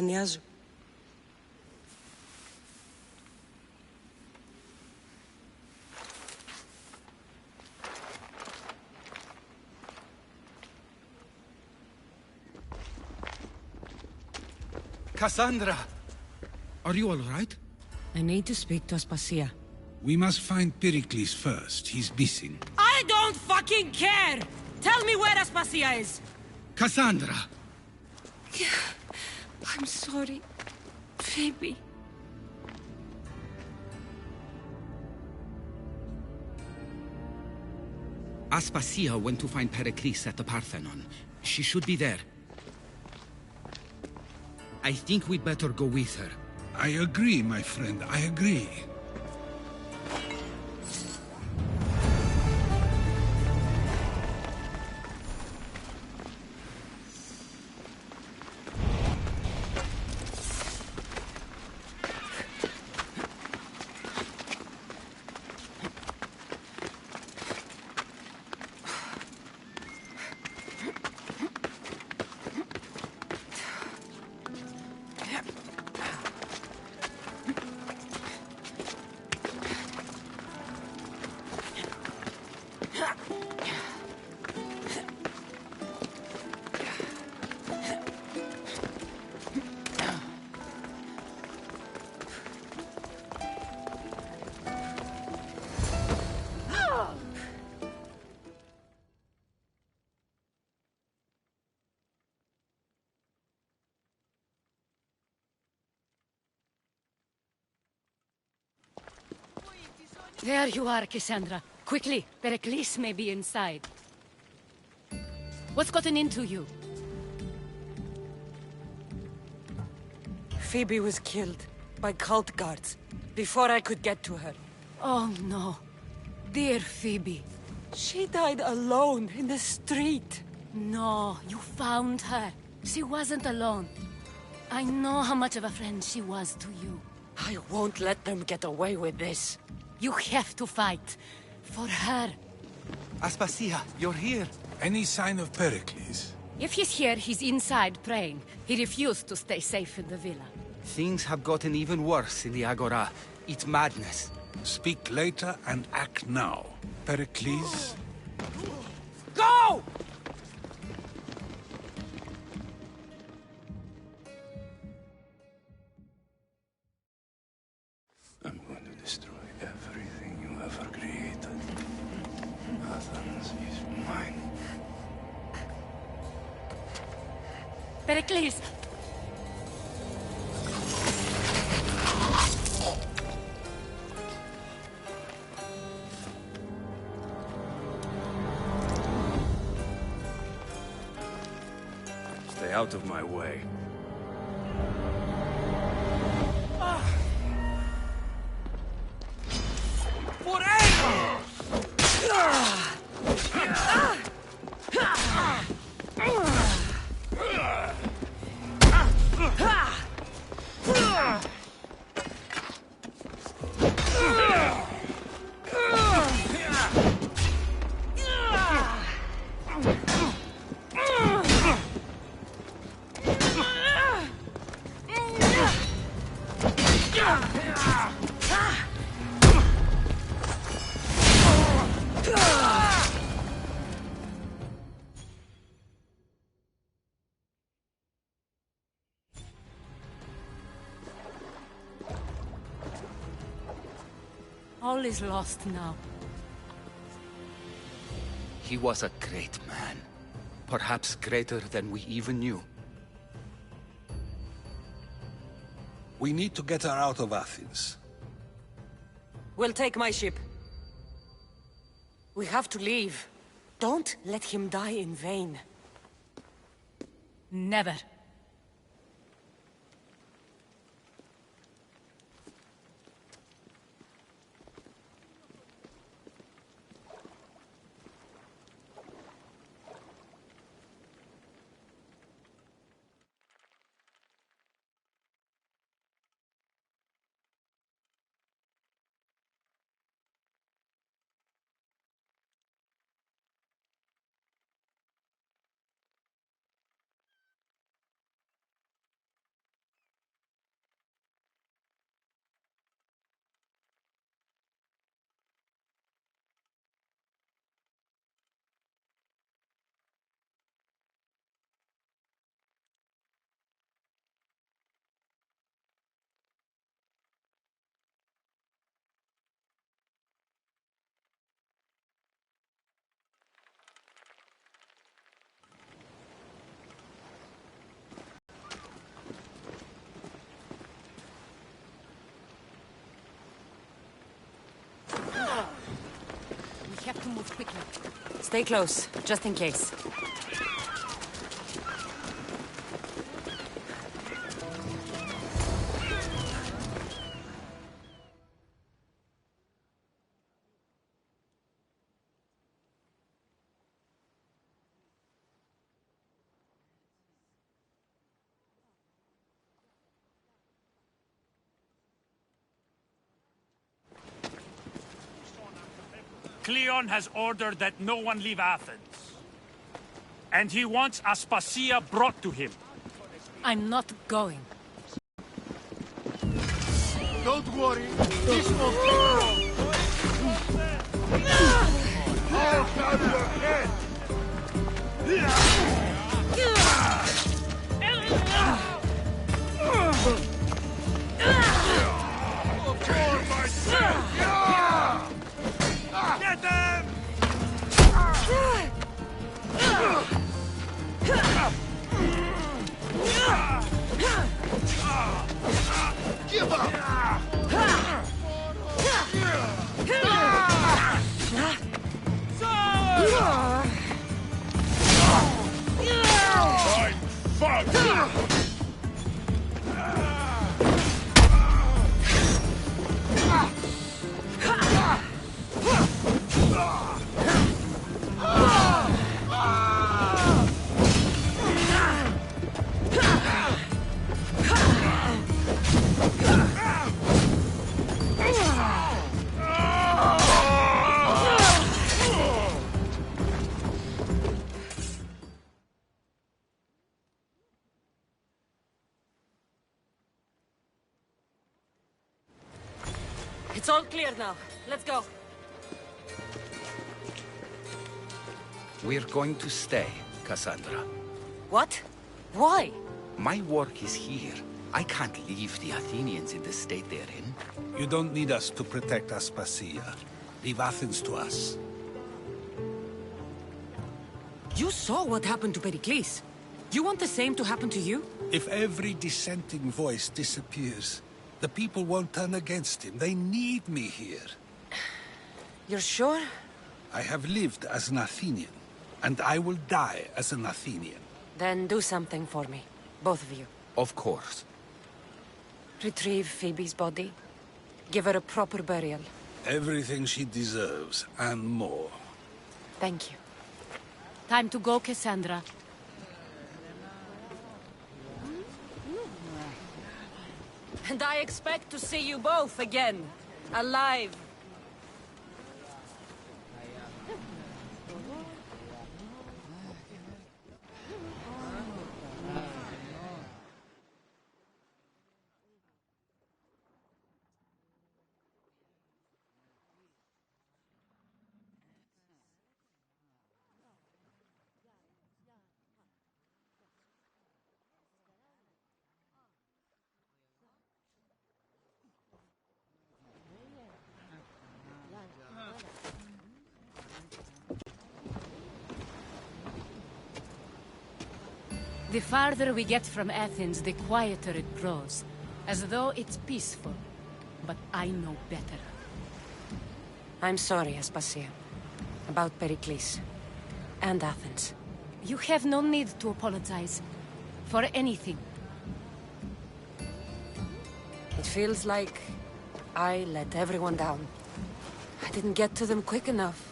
Ανιάζω. Cassandra! Are you all right? I need to speak to Aspasia. We must find Pericles first. He's missing. I don't fucking care! Tell me where Aspasia is! Cassandra! I'm sorry, Febe. Aspasia went to find Pericles at the Parthenon. She should be there. I think we'd better go with her. I agree, my friend. I agree. There you are, Cassandra. Quickly, Pericles may be inside. What's gotten into you? Febe was killed by cult guards before I could get to her. Oh no. Dear Febe. She died alone in the street. No, you found her. She wasn't alone. I know how much of a friend she was to you. I won't let them get away with this. You have to fight. For her. Aspasia, you're here. Any sign of Pericles? If he's here, he's inside praying. He refused to stay safe in the villa. Things have gotten even worse in the Agora. It's madness. Speak later and act now. Pericles? Go! I'm going to destroy everything you ever created. Athens is mine. Pericles! Stay out of my way. All is lost now. He was a great man. Perhaps greater than we even knew. We need to get her out of Athens. We'll take my ship. We have to leave. Don't let him die in vain. Never. We have to move quickly. Stay close, just in case. Cleon has ordered that no one leave Athens. And he wants Aspasia brought to him. I'm not going. Don't worry, this will be I'll cut your head! For myself! Get them! Give up! I'm fucked! It's all clear now. Let's go. We're going to stay, Cassandra. What? Why? My work is here. I can't leave the Athenians in the state they're in. You don't need us to protect Aspasia. Leave Athens to us. You saw what happened to Pericles. You want the same to happen to you? If every dissenting voice disappears, the people won't turn against him. They need me here. You're sure? I have lived as an Athenian, and I will die as an Athenian. Then do something for me. Both of you. Of course. Retrieve Phoebe's body. Give her a proper burial. Everything she deserves, and more. Thank you. Time to go, Cassandra. And I expect to see you both again. Alive. The farther we get from Athens, the quieter it grows. As though it's peaceful. But I know better. I'm sorry, Aspasia. About Pericles. and Athens. You have no need to apologize. For anything. It feels like I let everyone down. I didn't get to them quick enough.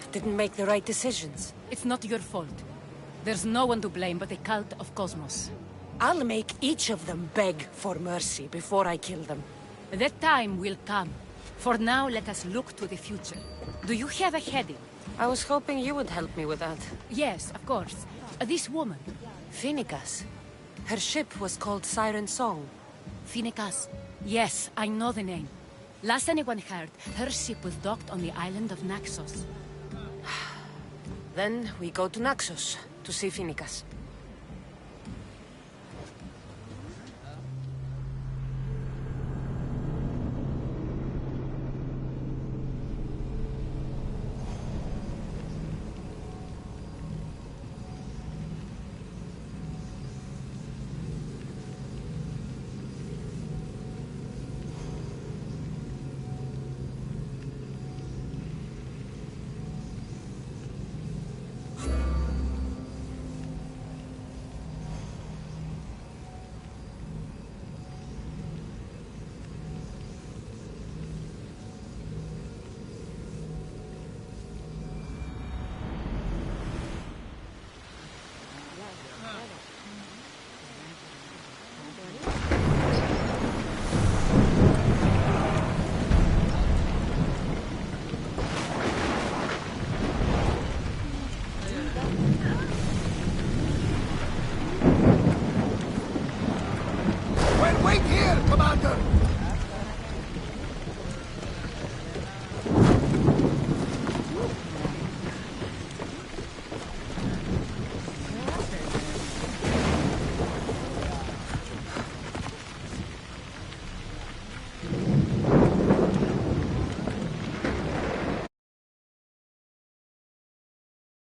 I didn't make the right decisions. It's not your fault. There's no one to blame but the cult of Cosmos. I'll make each of them beg for mercy before I kill them. That time will come. For now, let us look to the future. Do you have a heading? I was hoping you would help me with that. Yes, of course. This woman. Phoenicas. Her ship was called Siren Song. Phoenicas. Yes, I know the name. Last anyone heard, her ship was docked on the island of Naxos. Then we go to Naxos to see Phoenicas.